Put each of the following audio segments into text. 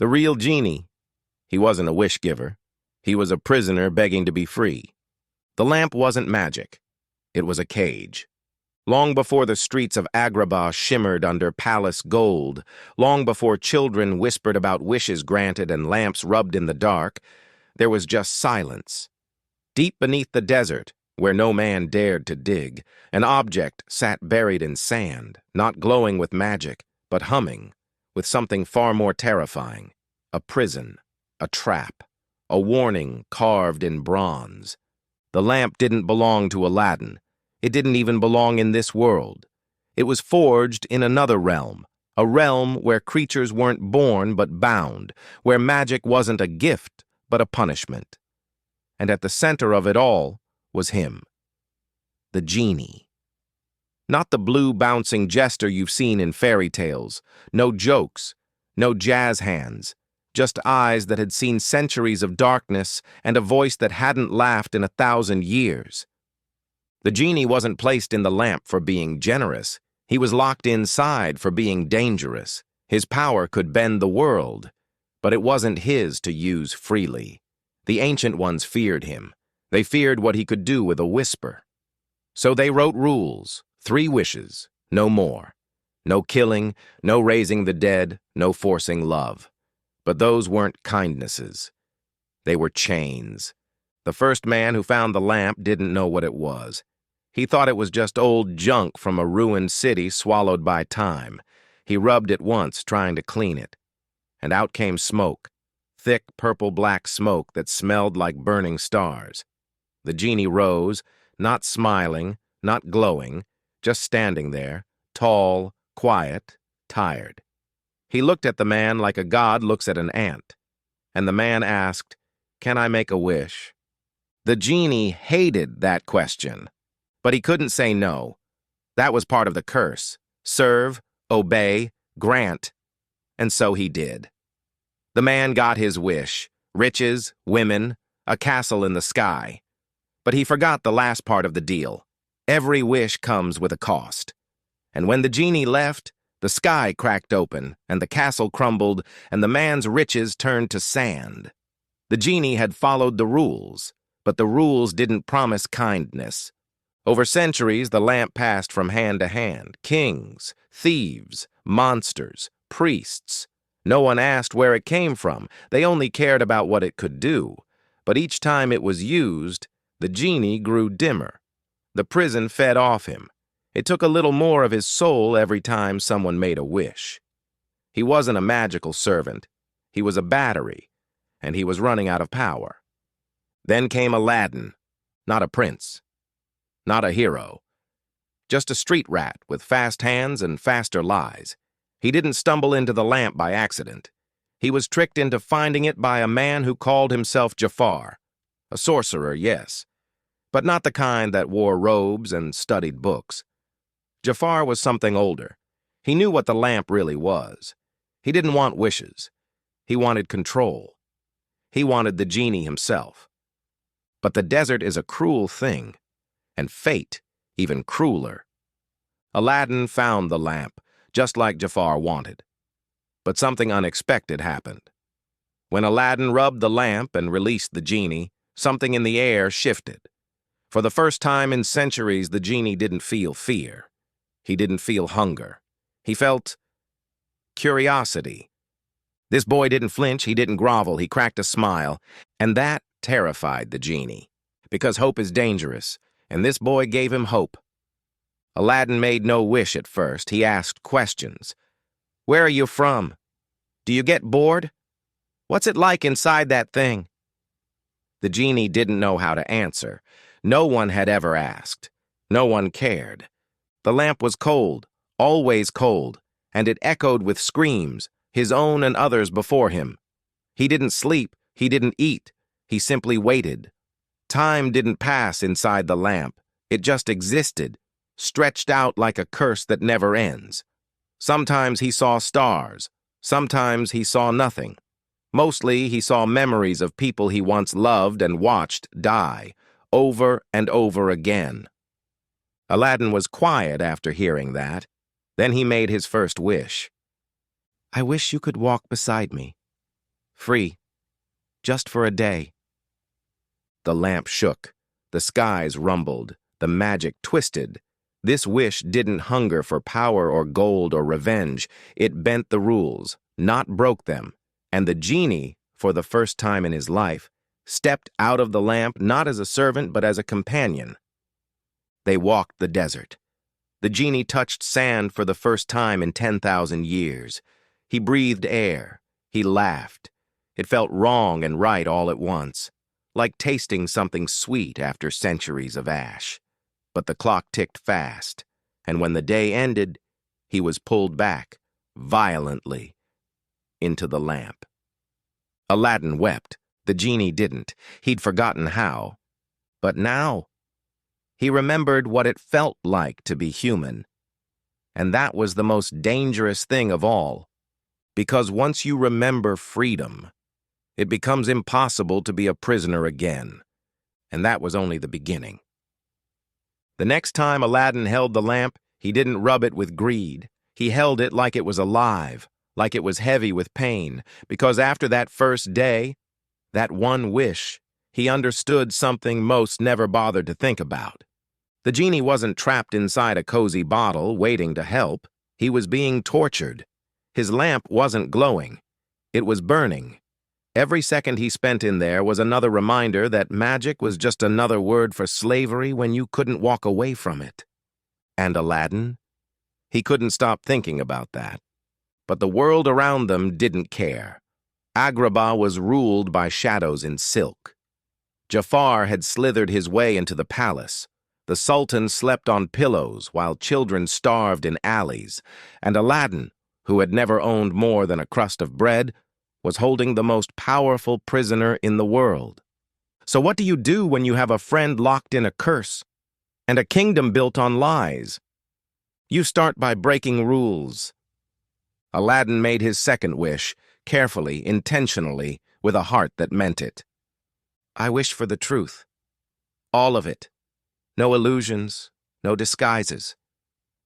The real genie. He wasn't a wish giver. He was a prisoner begging to be free. The lamp wasn't magic. It was a cage. Long before the streets of Agrabah shimmered under palace gold, long before children whispered about wishes granted and lamps rubbed in the dark, there was just silence. Deep beneath the desert, where no man dared to dig, an object sat buried in sand, not glowing with magic, but humming, with something far more terrifying. A prison, a trap, a warning carved in bronze. The lamp didn't belong to Aladdin. It didn't even belong in this world. It was forged in another realm, a realm where creatures weren't born but bound, where magic wasn't a gift but a punishment. And at the center of it all was him, the genie. Not the blue bouncing jester you've seen in fairy tales, no jokes, no jazz hands, just eyes that had seen centuries of darkness and a voice that hadn't laughed in 1,000 years. The genie wasn't placed in the lamp for being generous. He was locked inside for being dangerous. His power could bend the world, but it wasn't his to use freely. The ancient ones feared him. They feared what he could do with a whisper. So they wrote rules, 3 wishes, no more. No killing, no raising the dead, no forcing love. But those weren't kindnesses. They were chains. The first man who found the lamp didn't know what it was. He thought it was just old junk from a ruined city swallowed by time. He rubbed it once, trying to clean it. And out came smoke, thick purple-black smoke that smelled like burning stars. The genie rose, not smiling, not glowing, just standing there, tall, quiet, tired. He looked at the man like a god looks at an ant. And the man asked, "Can I make a wish?" The genie hated that question. But he couldn't say no. That was part of the curse. Serve, obey, grant. And so he did. The man got his wish, riches, women, a castle in the sky. But he forgot the last part of the deal. Every wish comes with a cost. And when the genie left, the sky cracked open, and the castle crumbled, and the man's riches turned to sand. The genie had followed the rules, but the rules didn't promise kindness. Over centuries, the lamp passed from hand to hand. Kings, thieves, monsters, priests. No one asked where it came from. They only cared about what it could do. But each time it was used, the genie grew dimmer. The prison fed off him. It took a little more of his soul every time someone made a wish. He wasn't a magical servant. He was a battery, and he was running out of power. Then came Aladdin, not a prince. Not a hero. Just a street rat with fast hands and faster lies. He didn't stumble into the lamp by accident. He was tricked into finding it by a man who called himself Jafar. A sorcerer, yes, but not the kind that wore robes and studied books. Jafar was something older. He knew what the lamp really was. He didn't want wishes. He wanted control. He wanted the genie himself. But the desert is a cruel thing. And fate, even crueler. Aladdin found the lamp, just like Jafar wanted. But something unexpected happened. When Aladdin rubbed the lamp and released the genie, something in the air shifted. For the first time in centuries, the genie didn't feel fear. He didn't feel hunger. He felt curiosity. This boy didn't flinch, he didn't grovel, he cracked a smile, and that terrified the genie. Because hope is dangerous. And this boy gave him hope. Aladdin made no wish at first. He asked questions. Where are you from? Do you get bored? What's it like inside that thing? The genie didn't know how to answer. No one had ever asked. No one cared. The lamp was cold, always cold, and it echoed with screams, his own and others before him. He didn't sleep. He didn't eat. He simply waited. Time didn't pass inside the lamp. It just existed, stretched out like a curse that never ends. Sometimes he saw stars. Sometimes he saw nothing. Mostly he saw memories of people he once loved and watched die, over and over again. Aladdin was quiet after hearing that. Then he made his first wish. "I wish you could walk beside me. Free. Just for a day. The lamp shook. The skies rumbled. The magic twisted. This wish didn't hunger for power or gold or revenge. It bent the rules, not broke them. And the genie, for the first time in his life, stepped out of the lamp not as a servant but as a companion. They walked the desert. The genie touched sand for the first time in 10,000 years. He breathed air. He laughed. It felt wrong and right all at once, like tasting something sweet after centuries of ash. But the clock ticked fast, and when the day ended, he was pulled back, violently, into the lamp. Aladdin wept. The genie didn't. He'd forgotten how. But now, he remembered what it felt like to be human. And that was the most dangerous thing of all. Because once you remember freedom, it becomes impossible to be a prisoner again. And that was only the beginning. The next time Aladdin held the lamp, he didn't rub it with greed. He held it like it was alive, like it was heavy with pain, because after that first day, that one wish, he understood something most never bothered to think about. The genie wasn't trapped inside a cozy bottle waiting to help. He was being tortured. His lamp wasn't glowing. It was burning. Every second he spent in there was another reminder that magic was just another word for slavery when you couldn't walk away from it. And Aladdin? He couldn't stop thinking about that. But the world around them didn't care. Agrabah was ruled by shadows in silk. Jafar had slithered his way into the palace. The Sultan slept on pillows while children starved in alleys. And Aladdin, who had never owned more than a crust of bread, was holding the most powerful prisoner in the world. So what do you do when you have a friend locked in a curse and a kingdom built on lies? You start by breaking rules. Aladdin made his second wish, carefully, intentionally, with a heart that meant it. I wish for the truth. All of it. No illusions, no disguises.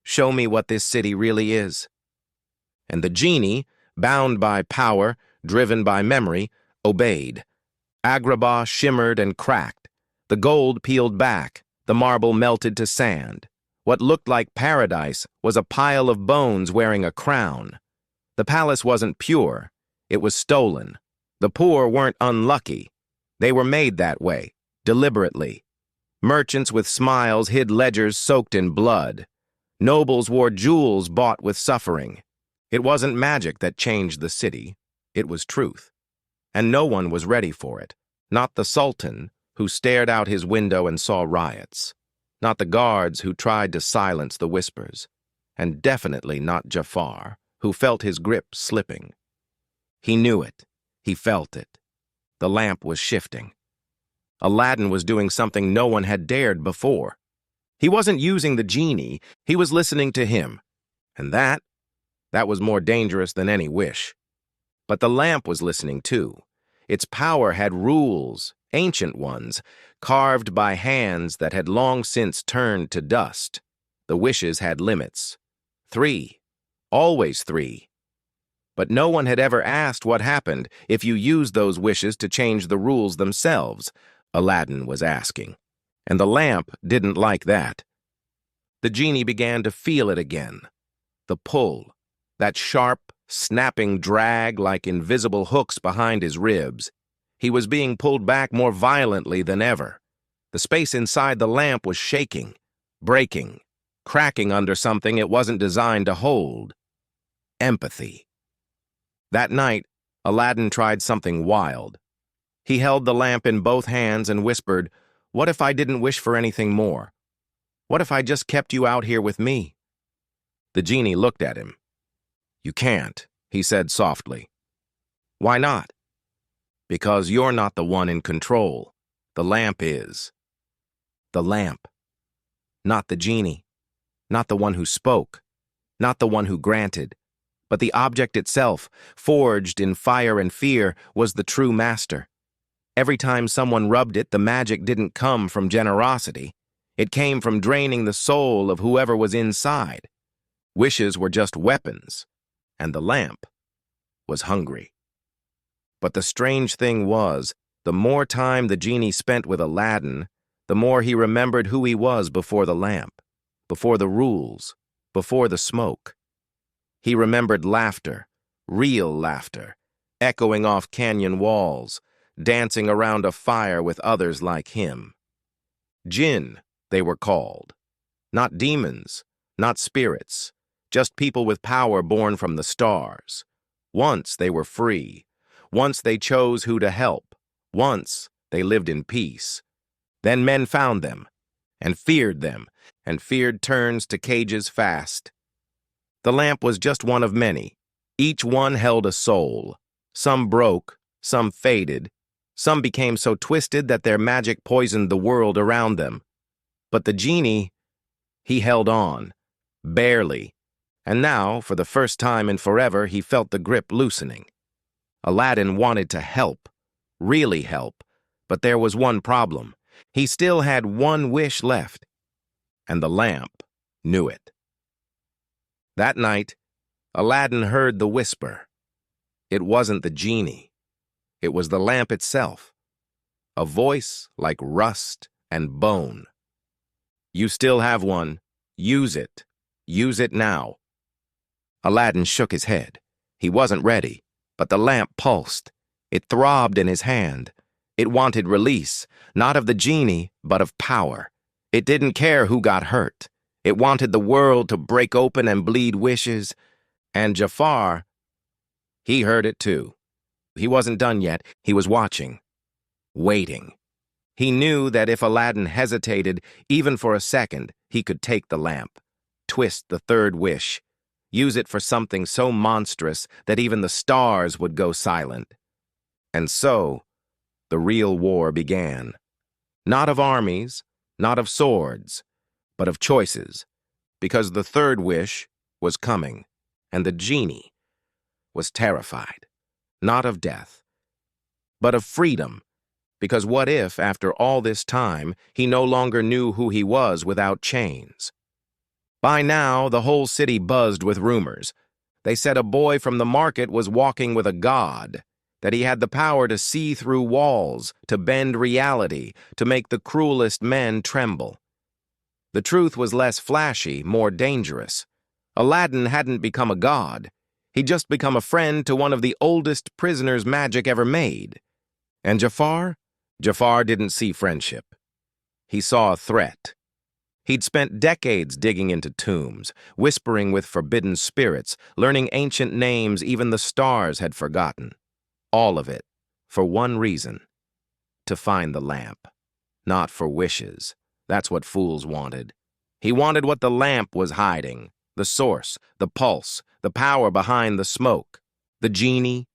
Show me what this city really is. And the genie, bound by power, driven by memory, obeyed. Agrabah shimmered and cracked. The gold peeled back. The marble melted to sand. What looked like paradise was a pile of bones wearing a crown. The palace wasn't pure. It was stolen. The poor weren't unlucky. They were made that way, deliberately. Merchants with smiles hid ledgers soaked in blood. Nobles wore jewels bought with suffering. It wasn't magic that changed the city. It was truth. And no one was ready for it. Not the Sultan, who stared out his window and saw riots. Not the guards who tried to silence the whispers. And definitely not Jafar, who felt his grip slipping. He knew it. He felt it. The lamp was shifting. Aladdin was doing something no one had dared before. He wasn't using the genie. He was listening to him. And that was more dangerous than any wish. But the lamp was listening too. Its power had rules, ancient ones, carved by hands that had long since turned to dust. The wishes had limits. 3. Always 3. But no one had ever asked what happened if you used those wishes to change the rules themselves, Aladdin was asking. And the lamp didn't like that. The genie began to feel it again. The pull, that sharp, snapping drag like invisible hooks behind his ribs. He was being pulled back more violently than ever. The space inside the lamp was shaking, breaking, cracking under something it wasn't designed to hold. Empathy. That night, Aladdin tried something wild. He held the lamp in both hands and whispered, "What if I didn't wish for anything more? What if I just kept you out here with me?" The genie looked at him. "You can't," he said softly. "Why not?" "Because you're not the one in control. The lamp is." The lamp. Not the genie. Not the one who spoke. Not the one who granted. But the object itself, forged in fire and fear, was the true master. Every time someone rubbed it, the magic didn't come from generosity. It came from draining the soul of whoever was inside. Wishes were just weapons, and the lamp was hungry. But the strange thing was, the more time the genie spent with Aladdin, the more he remembered who he was before the lamp, before the rules, before the smoke. He remembered laughter, real laughter, echoing off canyon walls, dancing around a fire with others like him. Jinn, they were called. Not demons, not spirits, just people with power born from the stars. Once they were free. Once they chose who to help. Once they lived in peace. Then men found them, and feared turns to cages fast. The lamp was just one of many. Each one held a soul. Some broke, some faded, some became so twisted that their magic poisoned the world around them. But the genie, he held on, barely, and now, for the first time in forever, he felt the grip loosening. Aladdin wanted to help, really help, but there was one problem. He still had one wish left, and the lamp knew it. That night, Aladdin heard the whisper. It wasn't the genie. It was the lamp itself, a voice like rust and bone. You still have one. Use it. Use it now. Aladdin shook his head. He wasn't ready, but the lamp pulsed. It throbbed in his hand. It wanted release, not of the genie, but of power. It didn't care who got hurt. It wanted the world to break open and bleed wishes. And Jafar, he heard it too. He wasn't done yet. He was watching, waiting. He knew that if Aladdin hesitated, even for a second, he could take the lamp, twist the third wish, use it for something so monstrous that even the stars would go silent. And so, the real war began. Not of armies, not of swords, but of choices, because the third wish was coming, and the genie was terrified, not of death, but of freedom, because what if, after all this time, he no longer knew who he was without chains? By now, the whole city buzzed with rumors. They said a boy from the market was walking with a god, that he had the power to see through walls, to bend reality, to make the cruelest men tremble. The truth was less flashy, more dangerous. Aladdin hadn't become a god. He'd just become a friend to one of the oldest prisoners magic ever made. And Jafar? Jafar didn't see friendship. He saw a threat. He'd spent decades digging into tombs, whispering with forbidden spirits, learning ancient names even the stars had forgotten. All of it, for one reason: to find the lamp. Not for wishes. That's what fools wanted. He wanted what the lamp was hiding: the source, the pulse, the power behind the smoke. The genie,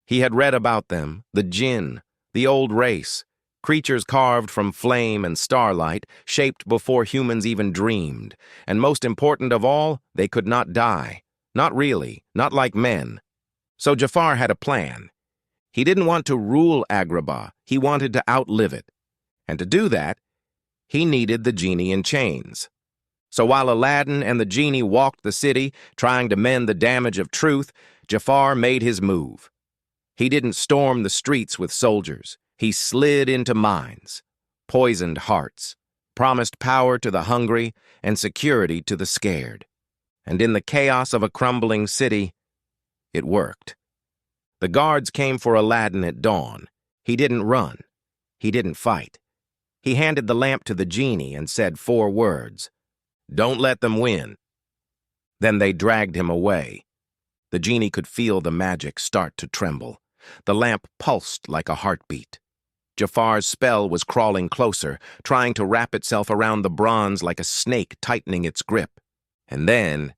he had read about them, the jinn, the old race, creatures carved from flame and starlight, shaped before humans even dreamed. And most important of all, they could not die. Not really, not like men. So Jafar had a plan. He didn't want to rule Agrabah, he wanted to outlive it. And to do that, he needed the genie in chains. So while Aladdin and the genie walked the city, trying to mend the damage of truth, Jafar made his move. He didn't storm the streets with soldiers. He slid into minds, poisoned hearts, promised power to the hungry and security to the scared. And in the chaos of a crumbling city, it worked. The guards came for Aladdin at dawn. He didn't run. He didn't fight. He handed the lamp to the genie and said 4 words: "Don't let them win." Then they dragged him away. The genie could feel the magic start to tremble. The lamp pulsed like a heartbeat. Jafar's spell was crawling closer, trying to wrap itself around the bronze like a snake tightening its grip. And then,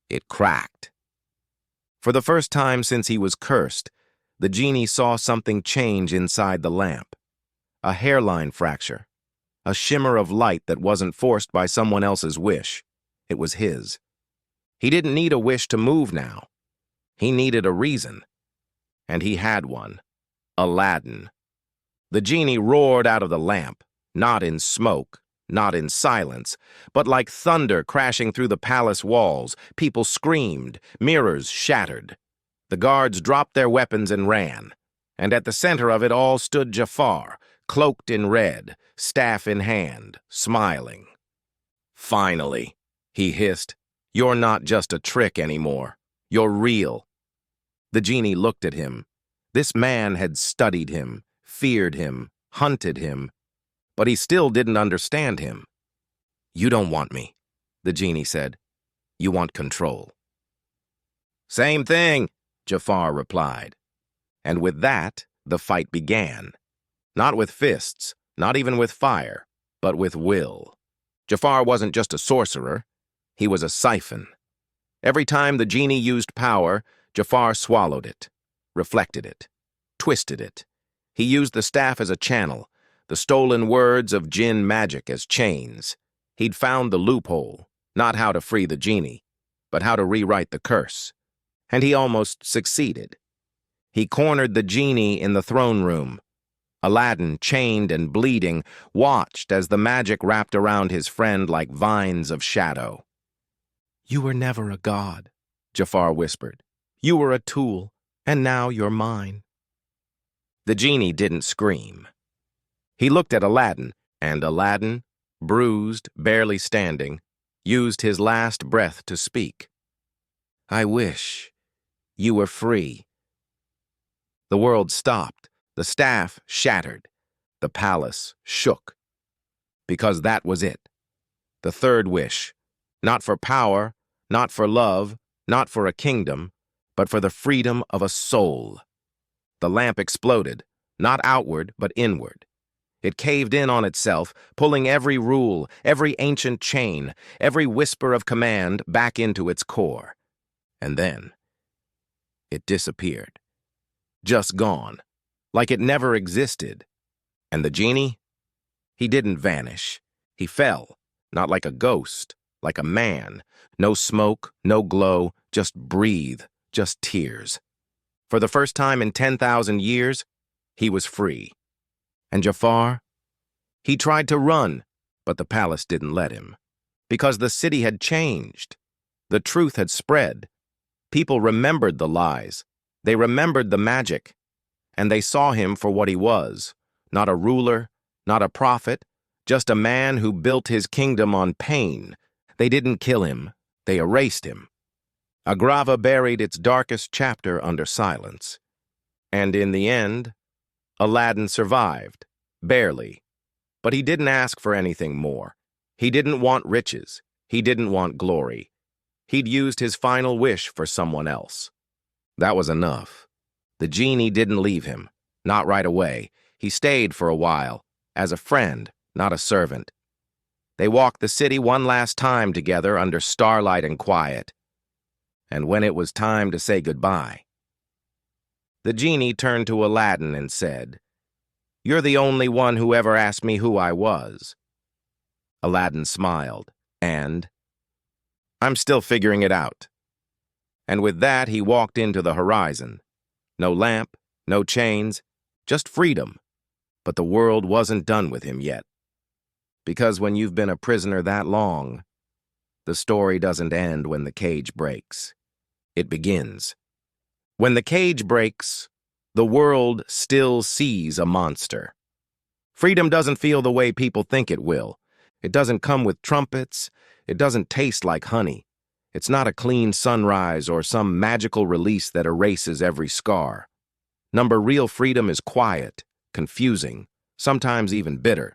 it cracked. For the first time since he was cursed, the genie saw something change inside the lamp. A hairline fracture. A shimmer of light that wasn't forced by someone else's wish. It was his. He didn't need a wish to move now. He needed a reason. And he had one. Aladdin. The genie roared out of the lamp, not in smoke, not in silence, but like thunder crashing through the palace walls. People screamed, mirrors shattered. The guards dropped their weapons and ran. and at the center of it all stood Jafar, cloaked in red, staff in hand, smiling. "Finally," he hissed, "you're not just a trick anymore. You're real." The genie looked at him. This man had studied him, feared him, hunted him, but he still didn't understand him. "You don't want me," the genie said. "You want control." "Same thing," Jafar replied. And with that, the fight began. Not with fists, not even with fire, but with will. Jafar wasn't just a sorcerer, he was a siphon. Every time the genie used power, Jafar swallowed it, reflected it, twisted it. He used the staff as a channel, the stolen words of jinn magic as chains. He'd found the loophole, not how to free the genie, but how to rewrite the curse. And he almost succeeded. He cornered the genie in the throne room. Aladdin, chained and bleeding, watched as the magic wrapped around his friend like vines of shadow. "You were never a god," Jafar whispered. "You were a tool, and now you're mine." The genie didn't scream. He looked at Aladdin, and Aladdin, bruised, barely standing, used his last breath to speak. "I wish you were free." The world stopped. The staff shattered. The palace shook. Because that was it. The third wish. Not for power, not for love, not for a kingdom, but for the freedom of a soul. The lamp exploded, not outward, but inward. It caved in on itself, pulling every rule, every ancient chain, every whisper of command back into its core. And then it disappeared. Just gone. Like it never existed. And the genie? He didn't vanish. He fell, not like a ghost, like a man. No smoke, no glow, just breathe, just tears. For the first time in 10,000 years, he was free. And Jafar? He tried to run, but the palace didn't let him. Because the city had changed. The truth had spread. People remembered the lies. They remembered the magic. And they saw him for what he was, not a ruler, not a prophet, just a man who built his kingdom on pain. They didn't kill him, they erased him. Agrava buried its darkest chapter under silence. And in the end, Aladdin survived, barely. But he didn't ask for anything more. He didn't want riches, he didn't want glory. He'd used his final wish for someone else. That was enough. The genie didn't leave him, not right away. He stayed for a while, as a friend, not a servant. They walked the city one last time together under starlight and quiet. And when it was time to say goodbye, the genie turned to Aladdin and said, "You're the only one who ever asked me who I was." Aladdin smiled, and, "I'm still figuring it out." And with that, he walked into the horizon. No lamp, no chains, just freedom. But the world wasn't done with him yet. Because when you've been a prisoner that long, the story doesn't end when the cage breaks. It begins. When the cage breaks, the world still sees a monster. Freedom doesn't feel the way people think it will. It doesn't come with trumpets. It doesn't taste like honey. It's not a clean sunrise or some magical release that erases every scar. Real freedom is quiet, confusing, sometimes even bitter.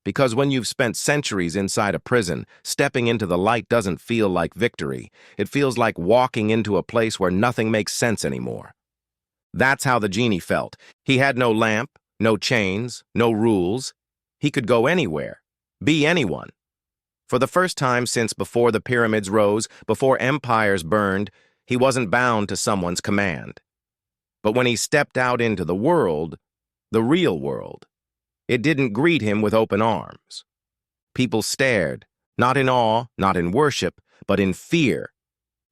Because when you've spent centuries inside a prison, stepping into the light doesn't feel like victory. It feels like walking into a place where nothing makes sense anymore. That's how the genie felt. He had no lamp, no chains, no rules. He could go anywhere, be anyone. For the first time since before the pyramids rose, before empires burned, he wasn't bound to someone's command. But when he stepped out into the world, the real world, it didn't greet him with open arms. People stared, not in awe, not in worship, but in fear.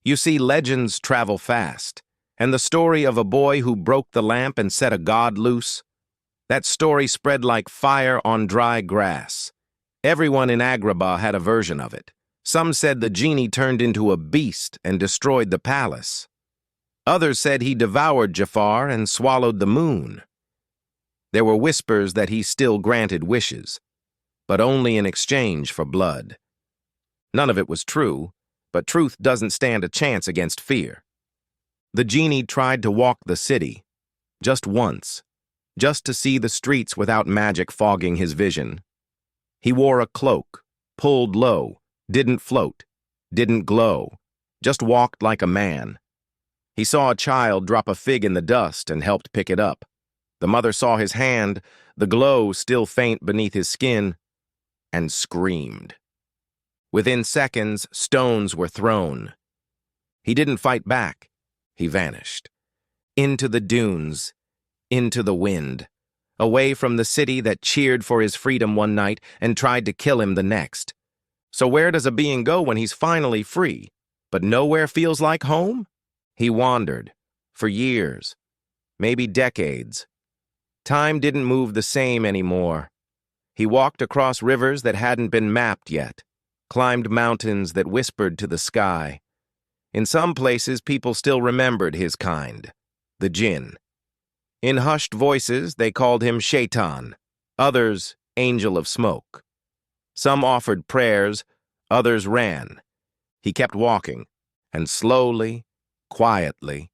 You see, legends travel fast, and the story of a boy who broke the lamp and set a god loose, that story spread like fire on dry grass. Everyone in Agrabah had a version of it. Some said the genie turned into a beast and destroyed the palace. Others said he devoured Jafar and swallowed the moon. There were whispers that he still granted wishes, but only in exchange for blood. None of it was true, but truth doesn't stand a chance against fear. The genie tried to walk the city, just once, just to see the streets without magic fogging his vision. He wore a cloak, pulled low, didn't float, didn't glow, just walked like a man. He saw a child drop a fig in the dust and helped pick it up. The mother saw his hand, the glow still faint beneath his skin, and screamed. Within seconds, stones were thrown. He didn't fight back. He vanished. Into the dunes, into the wind, away from the city that cheered for his freedom one night and tried to kill him the next. So where does a being go when he's finally free, but nowhere feels like home? He wandered, for years, maybe decades. Time didn't move the same anymore. He walked across rivers that hadn't been mapped yet, climbed mountains that whispered to the sky. In some places, people still remembered his kind, the jinn. In hushed voices, they called him Shaitan, others Angel of Smoke. Some offered prayers, others ran. He kept walking, and slowly, quietly,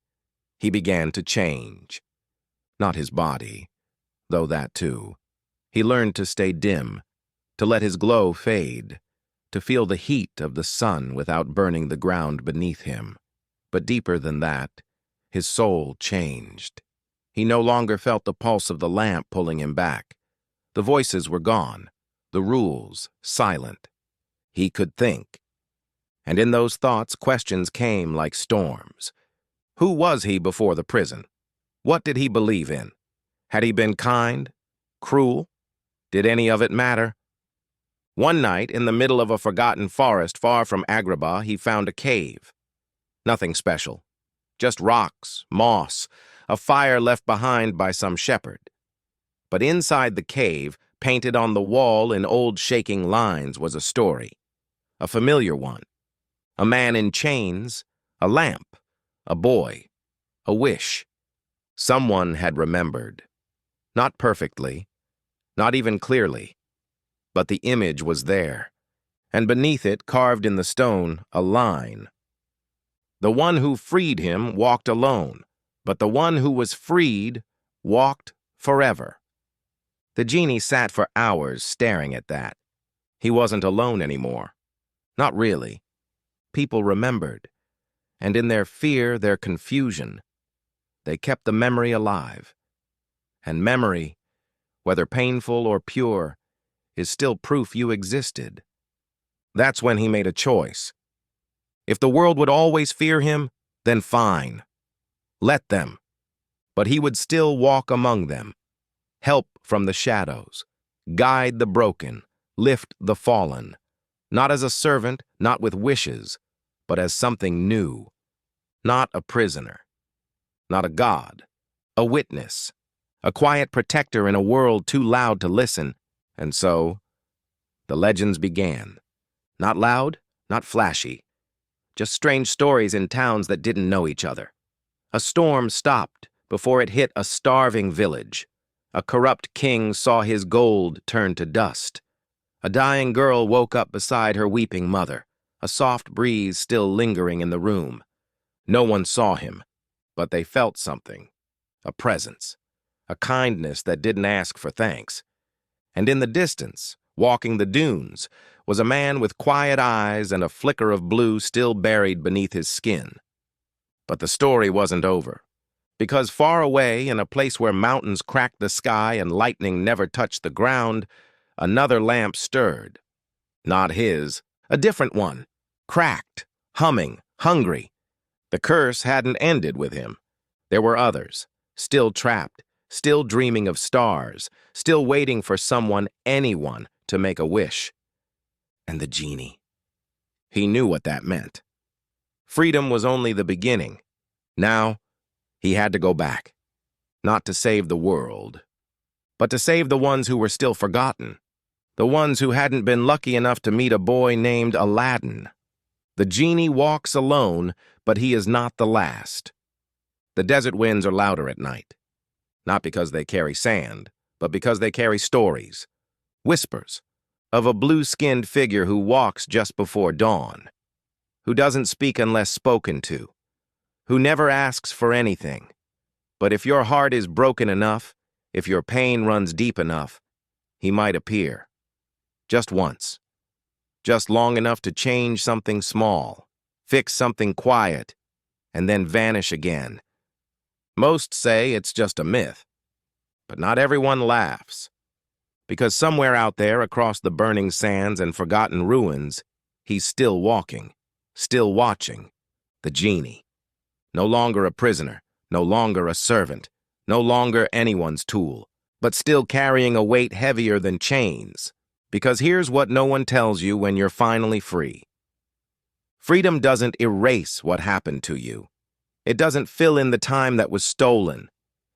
he began to change. Not his body, though that too. He learned to stay dim, to let his glow fade, to feel the heat of the sun without burning the ground beneath him. But deeper than that, his soul changed. He no longer felt the pulse of the lamp pulling him back. The voices were gone, the rules silent. He could think. And in those thoughts, questions came like storms. Who was he before the prison? What did he believe in? Had he been kind? Cruel? Did any of it matter? One night, in the middle of a forgotten forest far from Agrabah, he found a cave. Nothing special. Just rocks, moss, a fire left behind by some shepherd. But inside the cave, painted on the wall in old shaking lines, was a story. A familiar one. A man in chains, a lamp, a boy, a wish. Someone had remembered. Not perfectly, not even clearly, but the image was there, and beneath it, carved in the stone, a line. The one who freed him walked alone, but the one who was freed walked forever. The genie sat for hours staring at that. He wasn't alone anymore. Not really. People remembered, and in their fear, their confusion, they kept the memory alive. And memory, whether painful or pure, is still proof you existed. That's when he made a choice. If the world would always fear him, then fine. Let them. But he would still walk among them, help from the shadows, guide the broken, lift the fallen, not as a servant, not with wishes, but as something new. Not a prisoner, not a god, a witness, a quiet protector in a world too loud to listen. And so, the legends began. Not loud, not flashy, just strange stories in towns that didn't know each other. A storm stopped before it hit a starving village. A corrupt king saw his gold turn to dust. A dying girl woke up beside her weeping mother, a soft breeze still lingering in the room. No one saw him, but they felt something, a presence, a kindness that didn't ask for thanks. And in the distance, walking the dunes, was a man with quiet eyes and a flicker of blue still buried beneath his skin. But the story wasn't over, because far away, in a place where mountains cracked the sky and lightning never touched the ground, another lamp stirred. Not his, a different one, cracked, humming, hungry. The curse hadn't ended with him. There were others, still trapped, still dreaming of stars, still waiting for someone, anyone, to make a wish. And the genie. He knew what that meant. Freedom was only the beginning. Now, he had to go back. Not to save the world, but to save the ones who were still forgotten. The ones who hadn't been lucky enough to meet a boy named Aladdin. The genie walks alone, but he is not the last. The desert winds are louder at night. Not because they carry sand, but because they carry stories, whispers, of a blue-skinned figure who walks just before dawn, who doesn't speak unless spoken to, who never asks for anything. But if your heart is broken enough, if your pain runs deep enough, he might appear. Just once. Just long enough to change something small, fix something quiet, and then vanish again. Most say it's just a myth, but not everyone laughs. Because somewhere out there across the burning sands and forgotten ruins, he's still walking, still watching, the genie. No longer a prisoner, no longer a servant, no longer anyone's tool, but still carrying a weight heavier than chains. Because here's what no one tells you when you're finally free. Freedom doesn't erase what happened to you. It doesn't fill in the time that was stolen.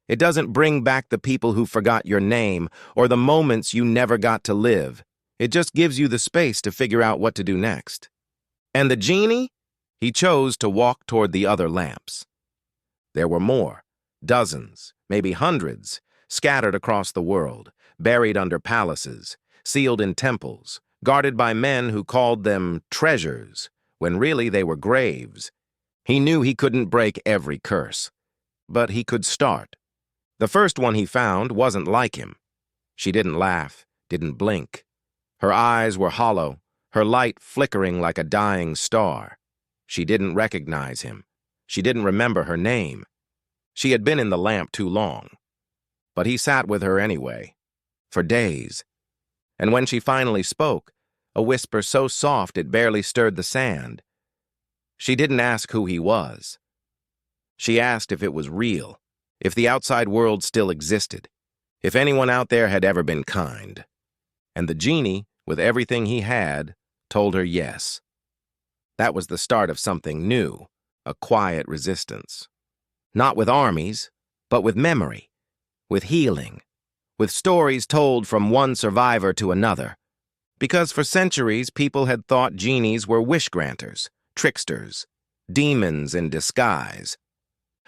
It doesn't bring back the people who forgot your name or the moments you never got to live. It just gives you the space to figure out what to do next. And the genie? He chose to walk toward the other lamps. There were more, dozens, maybe hundreds, scattered across the world, buried under palaces, sealed in temples, guarded by men who called them treasures, when really they were graves. He knew he couldn't break every curse, but he could start. The first one he found wasn't like him. She didn't laugh, didn't blink. Her eyes were hollow, her light flickering like a dying star. She didn't recognize him. She didn't remember her name. She had been in the lamp too long. But he sat with her anyway, for days. And when she finally spoke, a whisper so soft it barely stirred the sand, she didn't ask who he was. She asked if it was real, if the outside world still existed, if anyone out there had ever been kind. And the genie, with everything he had, told her yes. That was the start of something new, a quiet resistance. Not with armies, but with memory, with healing, with stories told from one survivor to another. Because for centuries, people had thought genies were wish-granters, tricksters, demons in disguise.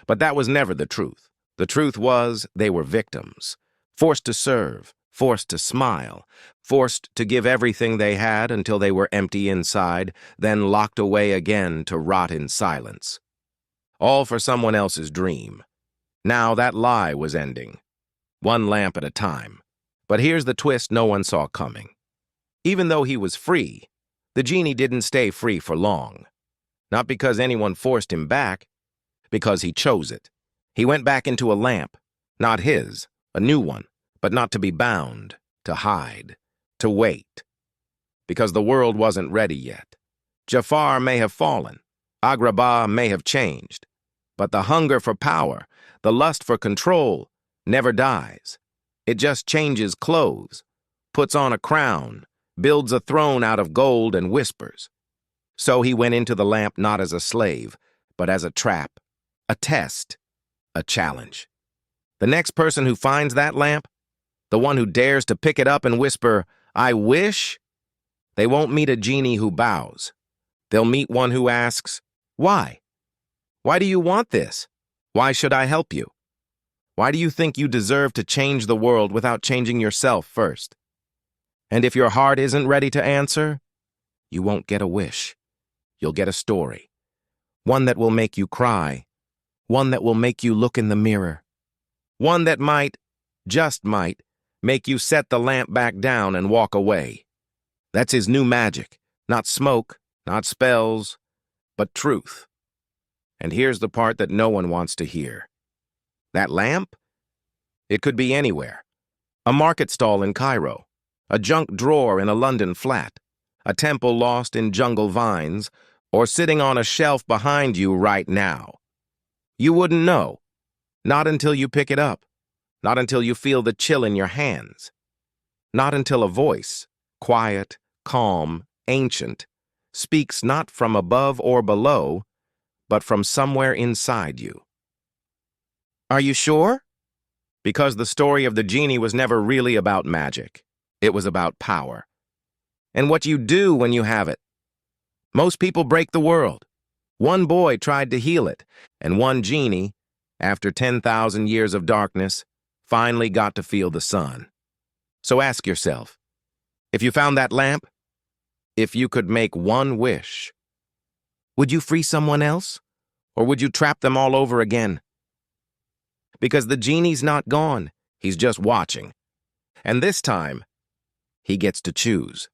But that was never the truth. The truth was they were victims, forced to serve, forced to smile, forced to give everything they had until they were empty inside, then locked away again to rot in silence. All for someone else's dream. Now that lie was ending, one lamp at a time. But here's the twist no one saw coming. Even though he was free, the genie didn't stay free for long. Not because anyone forced him back, because he chose it. He went back into a lamp, not his, a new one, but not to be bound, to hide, to wait. Because the world wasn't ready yet. Jafar may have fallen, Agrabah may have changed, but the hunger for power, the lust for control, never dies. It just changes clothes, puts on a crown, builds a throne out of gold and whispers. So he went into the lamp not as a slave, but as a trap, a test, a challenge. The next person who finds that lamp, the one who dares to pick it up and whisper, "I wish," they won't meet a genie who bows. They'll meet one who asks, "Why? Why do you want this? Why should I help you? Why do you think you deserve to change the world without changing yourself first?" And if your heart isn't ready to answer, you won't get a wish. You'll get a story. One that will make you cry. One that will make you look in the mirror. One that might, just might, make you set the lamp back down and walk away. That's his new magic. Not smoke, not spells, but truth. And here's the part that no one wants to hear. That lamp? It could be anywhere. A market stall in Cairo. A junk drawer in a London flat. A temple lost in jungle vines, or sitting on a shelf behind you right now. You wouldn't know. Not until you pick it up. Not until you feel the chill in your hands. Not until a voice, quiet, calm, ancient, speaks not from above or below, but from somewhere inside you. Are you sure? Because the story of the genie was never really about magic. It was about power. And what you do when you have it. Most people break the world. One boy tried to heal it, and one genie, after 10,000 years of darkness, finally got to feel the sun. So ask yourself, if you found that lamp, if you could make one wish, would you free someone else? Or would you trap them all over again? Because the genie's not gone, he's just watching. And this time, he gets to choose.